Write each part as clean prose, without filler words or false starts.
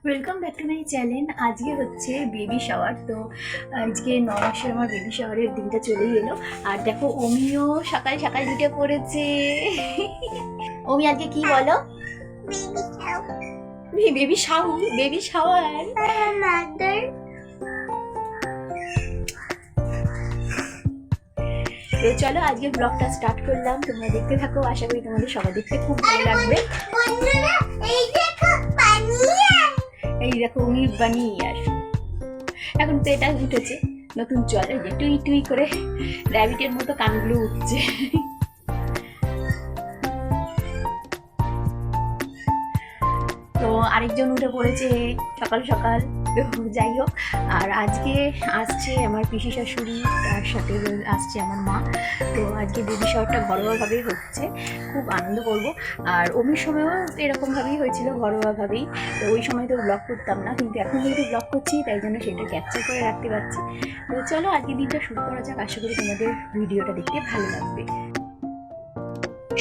Welcome back to my channel. আজকে হচ্ছে baby shower. তো আজকে 9 মাসের আমার বেবি শাওয়ারের দিনটা চলেই এলো। আর দেখো অমিও সকাল সকাল উঠে পড়েছে। অমি আজকে কি বলো? Baby shower. তো চলো আজকে ব্লগটা স্টার্ট করলাম, তোমরা দেখতে থাকো। আশা করি তোমাদের সবাই দেখতে খুব ভালো লাগবে। এই দেখো উনি বানিয়ে এখন তো এটা উঠেছে নতুন চল, এই যে টুই টুই করে র্যাবিটের মতো কানগুলো উঠছে। তো আরেকজন উঠে পড়েছে সকাল সকাল। তো যাই হোক, আর আজকে আসছে আমার পিসি শাশুড়ি, তার সাথে আসছে আমার মা। তো আজকে বেবি শাওয়ারটা ঘরোয়াভাবেই হচ্ছে, খুব আনন্দ করবো। আর অমির সময়ও এরকমভাবেই হয়েছিল, ঘরোয়াভাবেই। তো ওই সময় তো ব্লগ করতাম না, কিন্তু এখন যেহেতু ব্লগ করছি তাই জন্য সেটা ক্যাপচার করে রাখতে পারছি। তো চলো আজকে দিনটা শুরু করা যাক। আশা করি তোমাদের ভিডিওটা দেখতে ভালো লাগবে।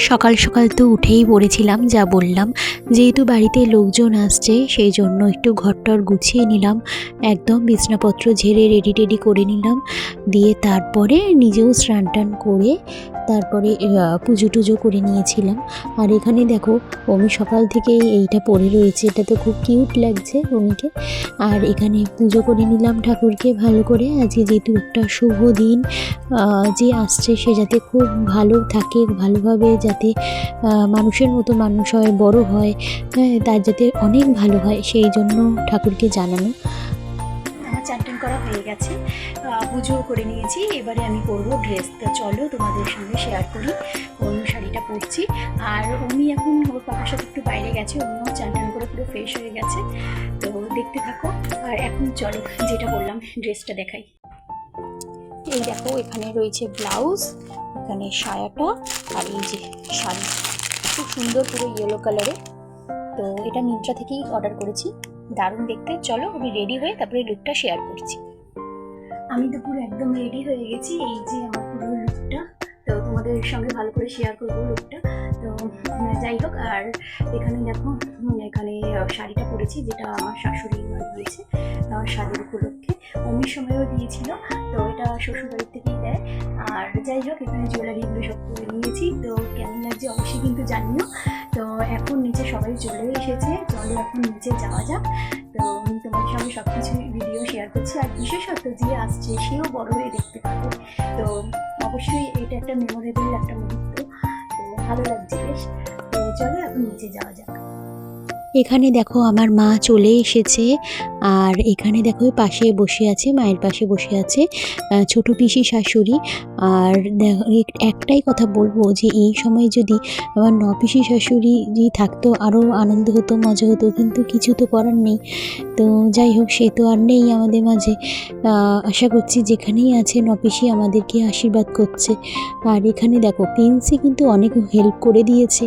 সকাল সকাল তো উঠেই পড়েছিলাম, যা বললাম, যেহেতু বাড়িতে লোকজন আসছে সেই জন্য একটু ঘরটর গুছিয়ে নিলাম, একদম বিছনাপত্র ঝেড়ে রেডি করে নিলাম। দিয়ে তারপরে নিজেও স্নান টান করে তারপরে পুজো টুজো করে নিয়েছিলাম। আর এখানে দেখো অমি সকাল থেকে এইটা পরে রয়েছে, এটা তো খুব কিউট লাগছে অমিকে। আর এখানে পুজো করে নিলাম ঠাকুরকে ভালো করে। আজকে যেহেতু একটা শুভ দিন, যে আসছে সে যাতে খুব ভালো থাকে, ভালোভাবে যাতে মানুষের মতো মানুষ হয়, বড় হয়, তার যাতে অনেক ভালো হয়, সেই জন্য ঠাকুরকে জানানো। আমার চান টান করা হয়ে গেছে, পুজো করে নিয়েছি। এবারে আমি পরবো ড্রেসটা। চলো তোমাদের সঙ্গে শেয়ার করি কোন শাড়িটা পরছি। আর উনি এখন ওর পাপার সাথে একটু বাইরে গেছে, উনিও চান টান করে পুরো ফ্রেশ হয়ে গেছে। তো দেখতে থাকো। আর এখন চলো যেটা বললাম ড্রেসটা দেখাই। এই দেখো এখানে রয়েছে ব্লাউজ, এখানে সায়াটা, আর এই যে শাড়ি, খুব সুন্দর পুরো ইয়েলো কালারে। তো এটা মিন্ত্রা থেকেই অর্ডার করেছি, দারুণ দেখতে। চলো আমি রেডি হয়ে তারপরে লুকটা শেয়ার করছি। আমি তো পুরো একদম রেডি হয়ে গেছি, এই যে আমার পুরো লুকটা। তো তোমাদের সঙ্গে ভালো করে শেয়ার করবো লুকটা। তো যাই হোক, আর এখানে দেখো এখানে শাড়িটা পরেছি, যেটা আমার শাশুড়ি দিয়েছে আমার স্বাদের উপলক্ষে। অমির সময়ও দিয়েছিল, তো এটা শ্বশুরবাড়ির থেকেই দেয়। আর যাই হোক, এখানে জুয়েলারিগুলো সব করে নিয়েছি। তো কেমন লাগছে অবশ্যই কিন্তু জানিও। তো এখন নিচে সবাই চলে এসেছে, চলো এখন নিচে যাওয়া যাক। তো আমি তোমাদের সঙ্গে সব কিছু ভিডিও শেয়ার করছি। আর বিশেষত যে আসছে সেও বড় হয়ে দেখতে পাবে। তো অবশ্যই এটা একটা মেমোরেবল একটা মুহূর্ত। তো ভালো লাগছে বেশ। তো চলো এখন নিচে যাওয়া যাক। এখানে দেখো আমার মা চলে এসেছে, আর এখানে দেখো পাশে বসে আছে, মায়ের পাশে বসে আছে ছোট পিসি শাশুড়ি। আর একটাই কথা বলবো যে এই সময় যদি আমার পিসি শাশুড়ি থাকতো আরও আনন্দ হতো, মজা হতো, কিন্তু কিছু তো করার নেই। তো যাই হোক, সে তো আর নেই আমাদের মাঝে। আশা করছি যেখানেই আছে পিসি আমাদেরকে আশীর্বাদ করছে। আর এখানে দেখো প্রিন্সি কিন্তু অনেক হেল্প করে দিয়েছে।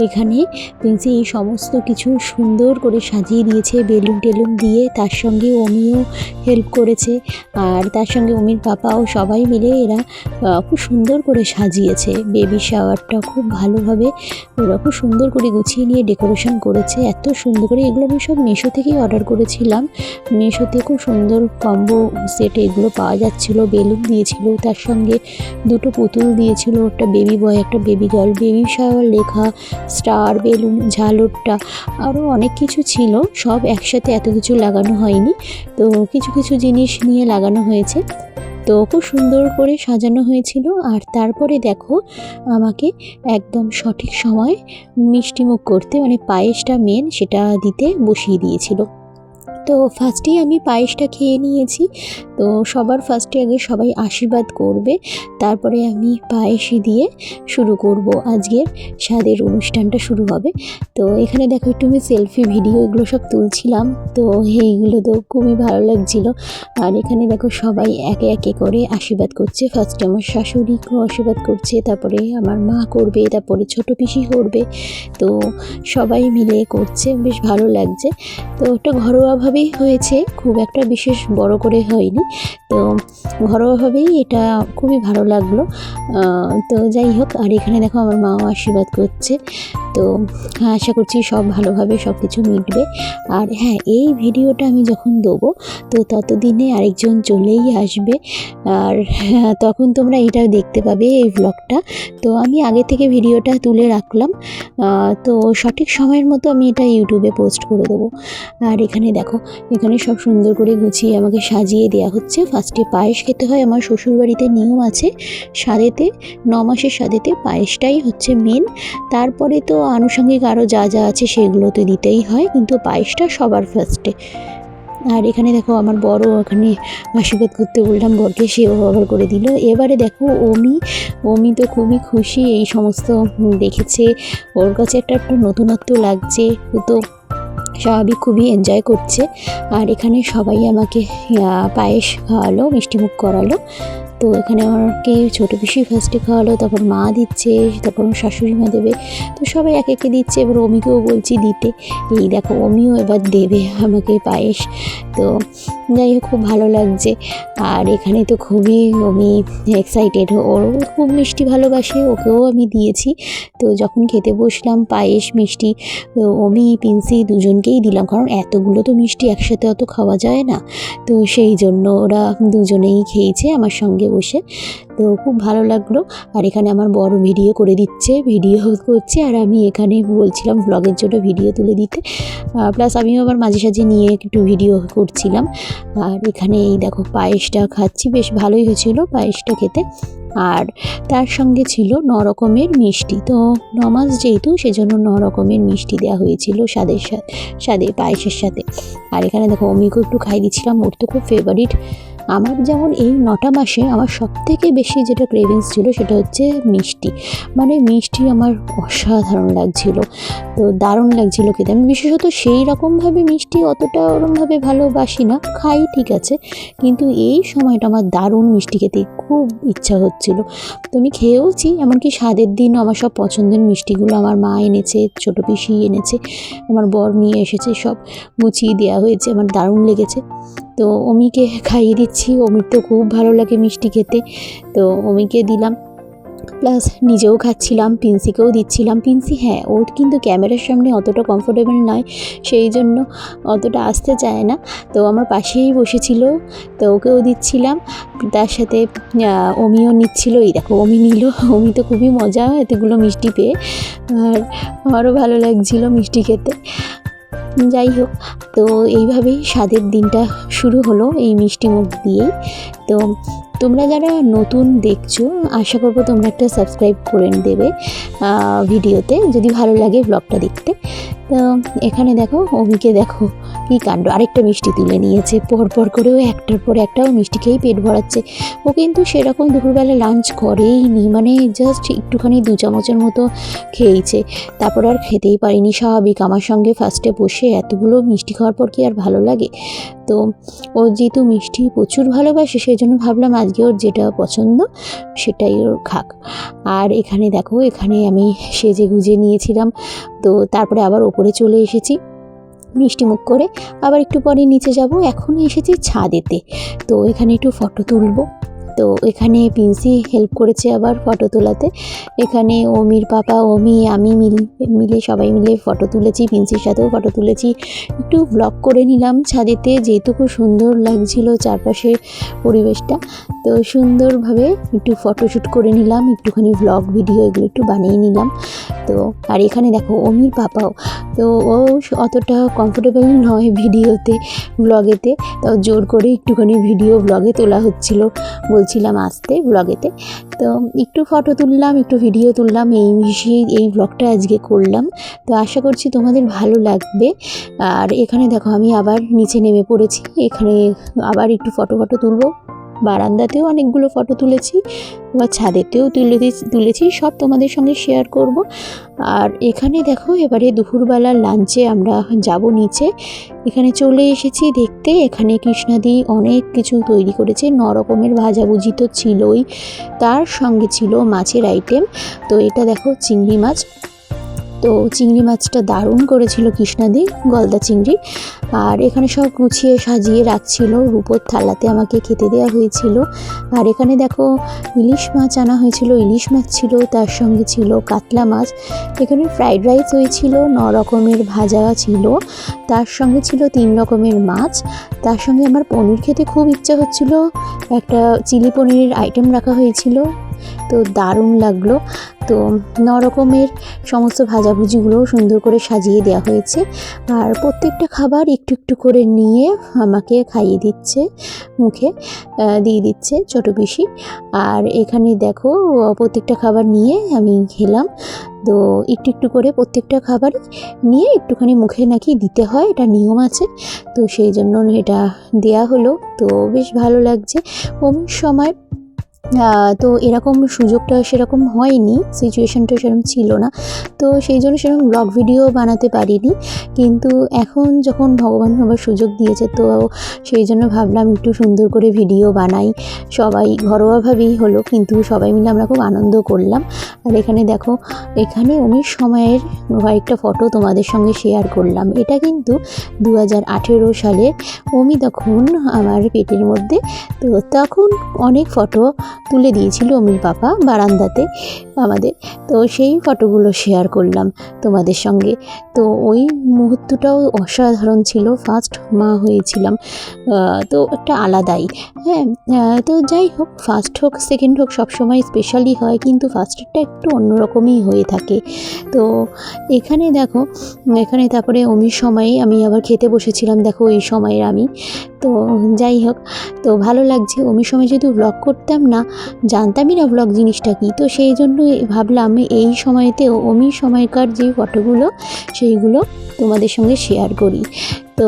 এখানে প্রিন্সি এই সমস্ত কিছু সুন্দর করে সাজিয়ে দিয়েছে বেলুন টেলুন দিয়ে, তার সঙ্গে অমিও হেল্প করেছে। আর তার সঙ্গে অমির পাপাও, সবাই মিলে এরা খুব সুন্দর করে সাজিয়েছে বেবি শাওয়ারটা। খুব ভালোভাবে ওরা খুব সুন্দর করে গুছিয়ে নিয়ে ডেকোরেশন করেছে, এত সুন্দর করে। এগুলো আমি সব মিশো থেকেই অর্ডার করেছিলাম। মিশোতে খুব সুন্দর কম্বো সেট এগুলো পাওয়া যাচ্ছিলো। বেলুন দিয়েছিল, তার সঙ্গে দুটো পুতুল দিয়েছিল, একটা বেবি বয় একটা বেবি গার্ল, বেবি শাওয়ার লেখা, স্টার, বেলুন, ঝালরটা, আরও অনেক কিছু ছিল। সব একসাথে এত কিছু লাগানো হয়নি, তো কিছু কিছু জিনিস নিয়ে লাগানো হয়েছে। তো খুব সুন্দর করে সাজানো হয়েছিল। আর তারপরে দেখো আমাকে একদম সঠিক সময় মিষ্টিমুখ করতে, মানে পায়েসটা মেন, সেটা দিতে বসিয়ে দিয়েছিল। তো ফার্স্টেই আমি পায়েসটা খেয়ে নিয়েছি। তো সবার ফার্স্টে আগে সবাই আশীর্বাদ করবে, তারপরে আমি পায়েস দিয়ে শুরু করব, আজকের স্বাদের অনুষ্ঠানটা শুরু হবে। তো এখানে দেখো একটু আমি সেলফি ভিডিও এগুলো সব তুলছিলাম, তো এইগুলো তো খুবই ভালো লাগছিল। আর এখানে দেখো সবাই একে একে করে আশীর্বাদ করছে। ফার্স্টে আমার শাশুড়িকেও আশীর্বাদ করছে, তারপরে আমার মা করবে, তারপরে ছোট পিসি করবে। তো সবাই মিলে করছে, বেশ ভালো লাগছে। তো একটা ঘরোয়াভাবেই হয়েছে, খুব একটা বিশেষ বড় করে হয়নি। তো ঘরোয়াভাবেই এটা খুবই ভালো লাগলো। তো যাই হোক, আর এখানে দেখো আমার মাও আশীর্বাদ করছে। তো আশা করছি সব ভালোভাবে সব কিছু মিটবে। আর হ্যাঁ, এই ভিডিওটা আমি যখন দেবো তো ততদিনে আরেকজন চলেই আসবে, আর তখন তোমরা এটা দেখতে পাবে এই ব্লগটা। তো আমি আগে থেকে ভিডিওটা তুলে রাখলাম, তো সঠিক সময়ের মতো আমি এটা ইউটিউবে পোস্ট করে দেবো। আর এখানে দেখো, এখানে সব সুন্দর করে গুছিয়ে আমাকে সাজিয়ে দেওয়া হচ্ছে। ফার্স্টে পায়েস খেতে হয়, আমার শ্বশুরবাড়িতে নিয়ম আছে সাদেতে, 9 মাসের সাদেতে পায়েসটাই হচ্ছে মেন। তারপরে তো আনুষঙ্গিক আরও যা যা আছে সেগুলো তো দিতেই হয়, কিন্তু পায়েসটা সবার ফার্স্টে। আর এখানে দেখো আমার বড় এখানে আশীর্বাদ করতে বললাম বরকে, সেও ব্যবহার করে দিল। এবারে দেখো অমি তো খুবই খুশি, এই সমস্ত দেখেছে, ওর কাছে একটা নতুনত্ব লাগছে, তো স্বাভাবিক খুবই এনজয় করছে। আর এখানে সবাই আমাকে পায়েস খাওয়ালো, মিষ্টিমুখ করালো। তো এখানে আমাকে ছোটো পিসি ফার্স্টে খাওয়ালো, তারপর মা দিচ্ছে, তারপর শাশুড়ি মা দেবে। তো সবাই এক একে দিচ্ছে, এবার অমিকেও বলছি দিতে। এই দেখো অমিও এবার দেবে আমাকে পায়েস। তো যাই হোক, খুব ভালো লাগছে। আর এখানে তো খুবই অমি এক্সাইটেড, ওর খুব মিষ্টি ভালোবাসে, ওকেও আমি দিয়েছি। তো যখন খেতে বসলাম পায়েস মিষ্টি, অমি পিন্সি দুজনকেই দিলাম, কারণ এতগুলো তো মিষ্টি একসাথে অত খাওয়া যায় না। তো সেই জন্য ওরা দুজনেই খেয়েছে আমার সঙ্গে বসে। তো খুব ভালো লাগলো। আর এখানে আমার বড় ভিডিও করে দিচ্ছে, ভিডিও করছে, আর আমি এখানে বলছিলাম ব্লগের জন্য ভিডিও তুলে দিতে, প্লাস আমিও আবার মাঝে সাঝে নিয়ে একটু ভিডিও করছিলাম। আর এখানে এই দেখো পায়েসটা খাচ্ছি, বেশ ভালোই হয়েছিল পায়েসটা খেতে। আর তার সঙ্গে ছিল 9 রকমের মিষ্টি। তো 9 মাস যেহেতু, সেজন্য 9 রকমের মিষ্টি দেওয়া হয়েছিল স্বাদে পায়েসের সাথে। আর এখানে দেখো অমিকেও একটু খাই দিচ্ছিলাম, ওর তো খুব ফেভারিট। আমার যেমন এই 9টা মাসে আমার সবথেকে বেশি যেটা ক্রেভিংস ছিল সেটা হচ্ছে মিষ্টি। মানে মিষ্টি আমার অসাধারণ লাগছিল, তো দারুণ লাগছিল খেতে। আমি বিশেষত সেই রকমভাবে মিষ্টি অতটা ওরমভাবে ভালোবাসি না, খাই ঠিক আছে, কিন্তু এই সময়টা আমার দারুণ মিষ্টি খেতে খুব ইচ্ছা হচ্ছিল। তো আমি খেয়েওছি, এমনকি স্বাদের দিন আমার সব পছন্দের মিষ্টিগুলো আমার মা এনেছে, ছোটো পিসি এনেছে, আমার বর নিয়ে এসেছে, সব গুছিয়ে দেওয়া হয়েছে, আমার দারুণ লেগেছে। তো অমিকে খাইয়ে দিচ্ছি, অমির তো খুব ভালো লাগে মিষ্টি খেতে, তো অমিকে দিলাম, প্লাস নিজেও খাচ্ছিলাম, পিন্সিকেও দিচ্ছিলাম। পিন্সি হ্যাঁ, ও কিন্তু ক্যামেরার সামনে অতটা কমফোর্টেবল নয়, সেই জন্য অতটা আসতে চায় না, তো আমার পাশেই বসেছিল, তো ওকেও দিচ্ছিলাম, তার সাথে অমিও নিচ্ছিল। এই দেখো অমি নিল, অমি তো খুবই মজা এতগুলো মিষ্টি পেয়ে, আর আমারও ভালো লাগছিল মিষ্টি খেতে। যাই হোক, তো এইভাবেই স্বাদের দিনটা শুরু হলো এই মিষ্টি মুখ দিয়েই। তো তোমরা যারা নতুন দেখছো, আশা করবো তোমরা একটা সাবস্ক্রাইব করে দেবে ভিডিওতে, যদি ভালো লাগে ব্লগটা দেখতে। তো এখানে দেখো অমিকে দেখো কী কাণ্ড, আরেকটা মিষ্টি তুলে নিয়েছে, পরপর করেও একটার পর একটাও মিষ্টি খেয়েই পেট ভরাচ্ছে। ও কিন্তু সেরকম দুপুরবেলা লাঞ্চ করেই নি, মানে জাস্ট একটুখানি 2 চামচের মতো খেয়েছে, তারপর আর খেতেই পারিনি। স্বাভাবিক, আমার সঙ্গে ফার্স্টে বসে এতগুলো মিষ্টি খাওয়ার পর কি আর ভালো লাগে। তো ও যেহেতু মিষ্টি প্রচুর ভালোবাসে, সেই জন্য ভাবলাম আজকে ওর যেটা পছন্দ সেটাই ওর খাক। আর এখানে দেখো, এখানে আমি সেজে গুজে নিয়েছিলাম, তো তারপরে আবার ওপরে চলে এসেছি মিষ্টি মুখ করে, আবার একটু পরে নিচে যাব। এখন এসেছি ছাদেতে, তো এখানে একটু ফটো তুলবো। তো এখানে পিন্সি হেল্প করেছে আবার ফটো তোলাতে। এখানে অমির পাপা, অমি, আমি মিলে সবাই মিলে ফটো তুলেছি, পিন্সির সাথেও ফটো তুলেছি। একটু ব্লগ করে নিলাম ছাদেতে, যেহেতু খুব সুন্দর লাগছিল চারপাশের পরিবেশটা, তো সুন্দরভাবে একটু ফটোশ্যুট করে নিলাম, একটুখানি ব্লগ ভিডিও এগুলো একটু বানিয়ে নিলাম। তো আর এখানে দেখো অমির পাপাও, তো ও অতটা কমফোর্টেবল নয় ভিডিওতে, ব্লগেতে, তাও জোর করে একটুখানি ভিডিও ব্লগে তোলা হচ্ছিল, বলছিলাম আসতে ব্লগেতে। তো একটু ফটো তুললাম, একটু ভিডিও তুললাম, এই মিশিয়ে এই ব্লগটা আজকে করলাম। তো আশা করছি তোমাদের ভালো লাগবে। আর এখানে দেখো আমি আবার নিচে নেমে পড়েছি, এখানে আবার একটু ফটো তুলবো। বারান্দাতেও অনেকগুলো ফটো তুলেছি, বা ছাদেতেও তুলেছি, সব তোমাদের সঙ্গে শেয়ার করব। আর এখানে দেখো এবারে দুপুরবেলা লাঞ্চে আমরা যাব নিচে, এখানে চলে এসেছি দেখতে। এখানে কৃষ্ণাদি অনেক কিছু তৈরি করেছে, 9 রকমের ভাজাভুজি তো ছিলই, তার সঙ্গে ছিল মাছের আইটেম। তো এটা দেখো চিংড়ি মাছ, তো চিংড়ি মাছটা দারুণ করেছিল কৃষ্ণাদি, গলদা চিংড়ি। আর এখানে সব গুছিয়ে সাজিয়ে রাখছিল, রূপোর থালাতে আমাকে খেতে দেওয়া হয়েছিল। আর এখানে দেখো ইলিশ মাছ আনা হয়েছিল, ইলিশ মাছ ছিল, তার সঙ্গে ছিল কাতলা মাছ। এখানে ফ্রাইড রাইস হয়েছিল, 9 রকমের ভাজা ছিল, তার সঙ্গে ছিল 3 রকমের মাছ। তার সঙ্গে আমার পনির খেতে খুব ইচ্ছা হচ্ছিল, একটা চিলি পনিরের আইটেম রাখা হয়েছিল, তো দারুণ লাগলো। তো 9 রকমের সমস্ত ভাজাভুজিগুলো সুন্দর করে সাজিয়ে দেওয়া হয়েছে। আর প্রত্যেকটা খাবার একটু একটু করে নিয়ে আমাকে খাইয়ে দিচ্ছে, মুখে দিয়ে দিচ্ছে ছোটো পিসি। আর এখানে দেখো প্রত্যেকটা খাবার নিয়ে আমি খেলাম। তো একটু একটু করে প্রত্যেকটা খাবারই নিয়ে একটুখানি মুখে নাকি দিতে হয়, এটা নিয়ম আছে। তো সেই জন্য এটা দেয়া হলো, তো বেশ ভালো লাগছে। কোভিড সময় তো এরকম সুযোগটা সেরকম হয়নি, সিচুয়েশানটা সেরকম ছিল না, তো সেই জন্য সেরকম ব্লগ ভিডিও বানাতে পারিনি। কিন্তু এখন যখন ভগবান আবার সুযোগ দিয়েছে, তো সেই জন্য ভাবলাম একটু সুন্দর করে ভিডিও বানাই। সবাই ঘরোয়াভাবেই হলো, কিন্তু সবাই মিলে আমরা খুব আনন্দ করলাম। আর এখানে দেখো, এখানে অমির সময়ের কয়েকটা ফটো তোমাদের সঙ্গে শেয়ার করলাম। এটা কিন্তু 2018 সালের, অমি তখন আমার পেটের মধ্যে। তো তখন অনেক ফটো তুলে দিয়েছিল অমির পাপা বারান্দাতে আমাদের, তো সেই ফটোগুলো শেয়ার করলাম তোমাদের সঙ্গে। তো ওই মুহূর্তটাও অসাধারণ ছিল, ফার্স্ট মা হয়েছিলাম, তো একটা আলাদাই। হ্যাঁ, তো যাই হোক, ফার্স্ট হোক সেকেন্ড হোক সবসময় স্পেশালি হয়, কিন্তু ফার্স্টেরটা একটু অন্যরকমই হয়ে থাকে। তো এখানে দেখো, এখানে তারপরে অমির সময়ে আমি আবার খেতে বসেছিলাম, দেখো এই সময়ের আমি। তো যাই হোক, তো ভালো লাগছে। অমির সময় যেহেতু ব্লগ করতাম না, জানতামই না ব্লগ জিনিসটা কী, তো সেই জন্য ভাবলাম এই সময়তেও অমির সময়কার যে ফটোগুলো সেইগুলো তোমাদের সঙ্গে শেয়ার করি। তো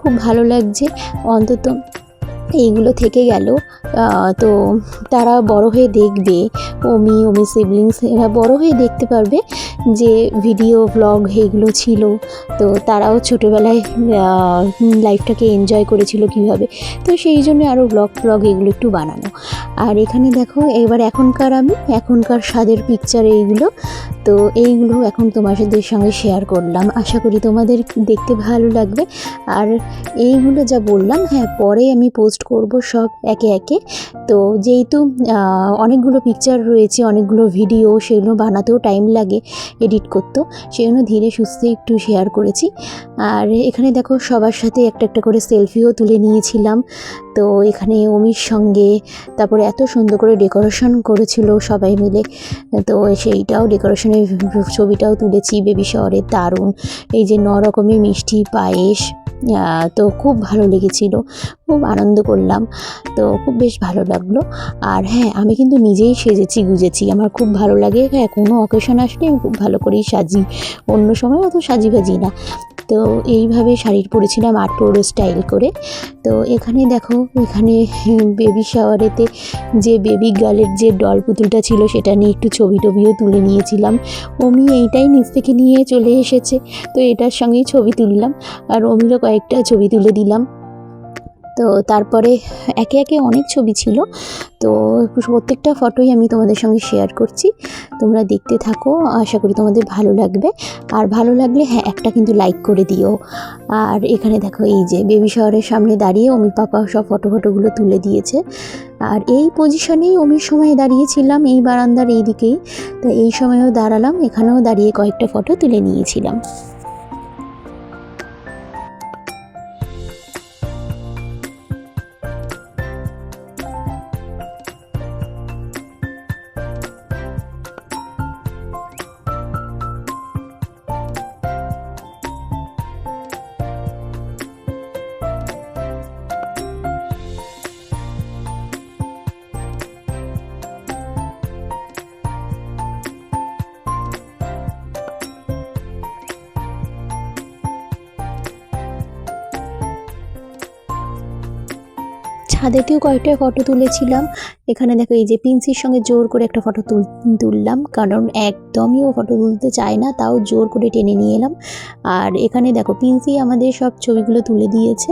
খুব ভালো লাগছে, অন্তত এইগুলো থেকে গেল। তো তারা বড় হয়ে দেখবে, অমি সিবলিংস এরা বড় হয়ে দেখতে পারবে যে ভিডিও ব্লগ এইগুলো ছিল। তো তারাও ছোটোবেলায় লাইফটাকে এনজয় করেছিল কীভাবে, তো সেই জন্য আরও ব্লগ এগুলো একটু বানানো। আর এখানে দেখো এবার এখনকার স্বাদের পিকচার এইগুলো, তো এইগুলো এখন তোমাদের সঙ্গে শেয়ার করলাম। আশা করি তোমাদের দেখতে ভালো লাগবে। আর এইগুলো যা বললাম, হ্যাঁ পরে আমি পোস্ট করব সব একে একে। তো যেহেতু অনেকগুলো পিকচার রয়েছে, অনেকগুলো ভিডিও, সেগুলো বানাতেও টাইম লাগে, এডিট করতেও, সেজন্য ধীরে সুস্থে একটু শেয়ার করেছি। আর এখানে দেখো সবার সাথে একটা একটা করে সেলফিও তুলে নিয়েছিলাম। তো এখানে অমির সঙ্গে, তারপরে এত সুন্দর করে ডেকোরেশন করেছিল সবাই মিলে, তো সেইটাও ডেকোরেশনের ছবিটাও তুলেছি। বেবি শাওয়ারের দারুণ, এই যে 9 রকমের মিষ্টি পায়েস, তো খুব ভালো লেগেছিল, খুব আনন্দ করলাম, তো খুব বেশ ভালো লাগলো। আর হ্যাঁ, আমি কিন্তু নিজেই সেজেছি গুজেছি, আমার খুব ভালো লাগে। হ্যাঁ, কোনো অকেশন আসলে আমি খুব ভালো করেই সাজি, অন্য সময় অত সাজিবাজি না। তো এইভাবে শাড়ি পরেছিলাম 8 পৌর স্টাইল করে। তো এখানে দেখো, এখানে বেবি শাওয়ারেতে যে বেবি গার্লের যে ডল পুতুলটা ছিল সেটা নিয়ে একটু ছবি টবিও তুলে নিয়েছিলাম। অমি এইটাই নিচ থেকে নিয়ে চলে এসেছে, তো এটার সঙ্গেই ছবি তুললাম, আর অমিরও কয়েকটা ছবি তুলে দিলাম। তো তারপরে একে একে অনেক ছবি ছিল, তো প্রত্যেকটা ফটোই আমি তোমাদের সঙ্গে শেয়ার করছি, তোমরা দেখতে থাকো, আশা করি তোমাদের ভালো লাগবে। আর ভালো লাগলে হ্যাঁ একটা কিন্তু লাইক করে দিও। আর এখানে দেখো, এই যে বেবি শাওয়ারের সামনে দাঁড়িয়ে অমির পাপা সব ফটোগুলো তুলে দিয়েছে। আর এই পজিশনেই অমির সময় দাঁড়িয়েছিলাম, এই বারান্দার এই দিকেই, তো এই সময়েও দাঁড়ালাম, এখানেও দাঁড়িয়ে কয়েকটা ফটো তুলে নিয়েছিলাম। ছাদেতেও কয়েকটা ফটো তুলেছিলাম। এখানে দেখো এই যে পিন্সির সঙ্গে জোর করে একটা ফটো তুললাম, কারণ একদমই ও ফটো তুলতে চায় না, তাও জোর করে টেনে নিয়ে এলাম। আর এখানে দেখো পিন্সি আমাদের সব ছবিগুলো তুলে দিয়েছে।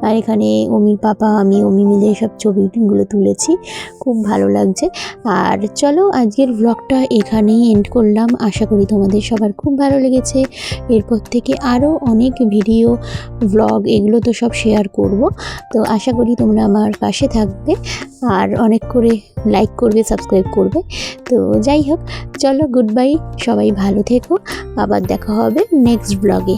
আর এখানে অমি পাপা আমি অমি মিলে সব ছবিগুলো তুলেছি, খুব ভালো লাগছে। আর চলো আজকের ব্লগটা এখানেই এন্ড করলাম। আশা করি তোমাদের সবার খুব ভালো লেগেছে। এরপর থেকে আরও অনেক ভিডিও ব্লগ এগুলো তো সব শেয়ার করব। তো আশা করি তোমরা আমার পাশে থাকবে আর অনেক করে লাইক করবে, সাবস্ক্রাইব করবে। তো যাই হোক, চলো গুড বাই, সবাই ভালো থেকো, আবার দেখা হবে নেক্সট ব্লগে।